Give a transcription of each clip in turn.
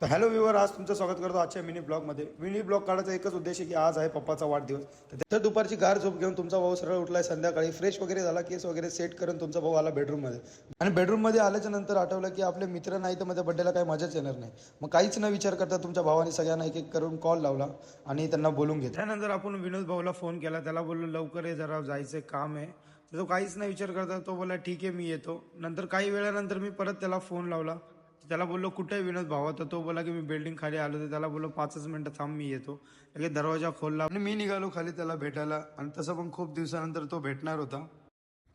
तर hello viewer, आज तुमचं स्वागत करतो आजच्या मिनी ब्लॉगमध्ये. मिनी ब्लॉग काढायचा एकच उद्देश आहे की आज आहे पप्पाचा वाढदिवस. तर दुपारची गार झोप घेऊन तुमचा भाऊ सरळ उठलाय. संध्याकाळी फ्रेश वगैरे झाला, केस वगैरे सेट करून तुमचा भाऊ आला बेडरूममध्ये. आणि बेडरूममध्ये आल्याच्या नंतर आठवलं की आपले मित्र नाही तर माझ्या बड्डेला काही मजाच येणार नाही. मग काहीच न विचार करता तुमच्या भावाने सगळ्यांना एक एक करून कॉल लावला आणि त्यांना बोलून घेतलं. त्यानंतर आपण विनोद भाऊला फोन केला, त्याला बोललो लवकर ये, जरा जायचं काम आहे. तर तो काहीच नाही विचार करता तो बोला ठीक आहे मी येतो. नंतर काही वेळानंतर मी परत त्याला फोन लावला. त्याला बोललो कुठे आहे विनोद भावा, तर तो बोला की मी बिल्डिंग खाली आलो. तर त्याला बोललो 5च मिनिटं थांब मी येतो. लगेच दरवाजा खोलला आणि मी निघालो खाली त्याला भेटायला. आणि तसं पण खूप दिवसानंतर तो भेटणार होता.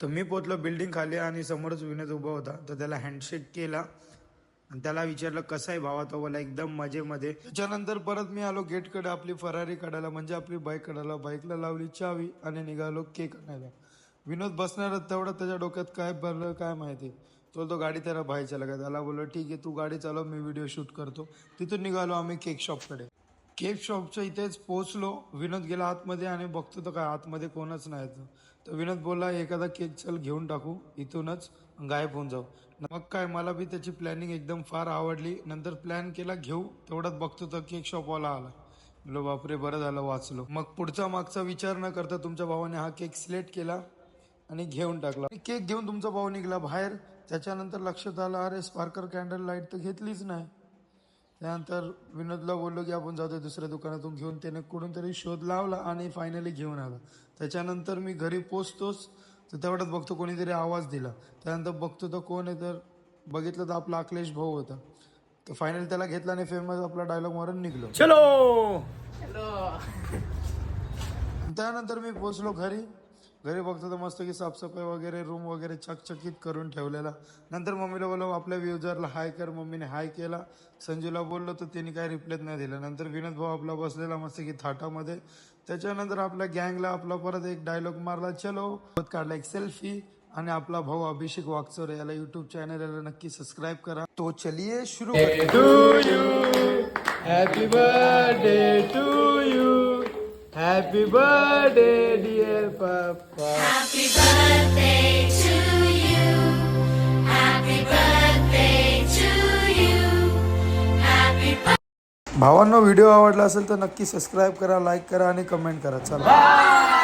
तर मी पोचलो बिल्डिंग खाली आणि समोरच विनोद उभा होता. तर त्याला हँडशेक केला आणि त्याला विचारलं कसं आहे भावा. तो बोला एकदम मजेमध्ये. त्याच्यानंतर परत मी आलो गेटकडे आपली फरारी काढायला, म्हणजे आपली बाईक काढायला. बाईकला लावली चावी आणि निघालो केक आणायला. विनोद बसणार तेवढं त्याच्या डोक्यात काय भरलं काय माहिती. तो गाडी त्याला बाहेरच्या लगा. त्याला बोललो ठीक आहे तू गाडी चालव, मी व्हिडिओ शूट करतो. तिथून निघालो आम्ही केक शॉपकडे. केक शॉपच्या इथेच पोहोचलो. विनोद गेला आतमध्ये आणि बघतो तर काय आतमध्ये कोणच नाही. तर विनोद बोलला एखादा केक चल घेऊन टाकू इथूनच, गायब होऊन जाऊ. मग काय मला बी त्याची प्लॅनिंग एकदम फार आवडली. नंतर प्लॅन केला घेऊ, तेवढ्यात बघतो तर केक शॉपवाला आला. बोलो बापरे बरं झालं वाचलो. मग पुढचा मागचा विचार न करता तुमच्या भावाने हा केक सिलेक्ट केला आणि घेऊन टाकला. केक घेऊन तुमचा भाऊ निघाला बाहेर. त्याच्यानंतर लक्षात आलं अरे स्पार्कर कॅन्डल लाईट तर घेतलीच नाही. त्यानंतर विनोदला बोललो की आपण जातो दुसऱ्या दुकानातून घेऊन. त्याने कुठून तरी शोध लावला आणि फायनली घेऊन आला. त्याच्यानंतर मी घरी पोचतोच तर तेवढ्यात बघतो कोणीतरी आवाज दिला. त्यानंतर बघतो तर कोण आहे, तर बघितलं तर आपला अखिलेश भाऊ होता. तर फायनली त्याला घेतला आणि फेमस आपला डायलॉग मारून निघलो. चलो. त्यानंतर मी पोचलो घरी बघतो तर मस्त की साफसफाई वगैरे, रूम वगैरे चकचकीत करून ठेवलेला. नंतर मम्मीला बोललो आपल्या युजरला हाय कर. मम्मीने हाय केला. संजूला बोललो तर त्यांनी काही रिप्लायच नाही दिला. नंतर विनोद भाऊ आपला बसलेला मस्त की थाटामध्ये. त्याच्यानंतर आपल्या गँगला आपला परत एक डायलॉग मारला चलो, काढला एक सेल्फी. आणि आपला भाऊ अभिषेक वागचोर याला यूट्यूब चॅनल याला नक्की सबस्क्राईब करा. तो चलिए शुरू happy birthday to you. Happy birthday dear papa. Happy birthday to you. Happy birthday to you. Happy birthday. भावांनो, व्हिडिओ आवडला असेल तर नक्की सबस्क्राईब करा, लाईक करा आणि कमेंट करा. चला.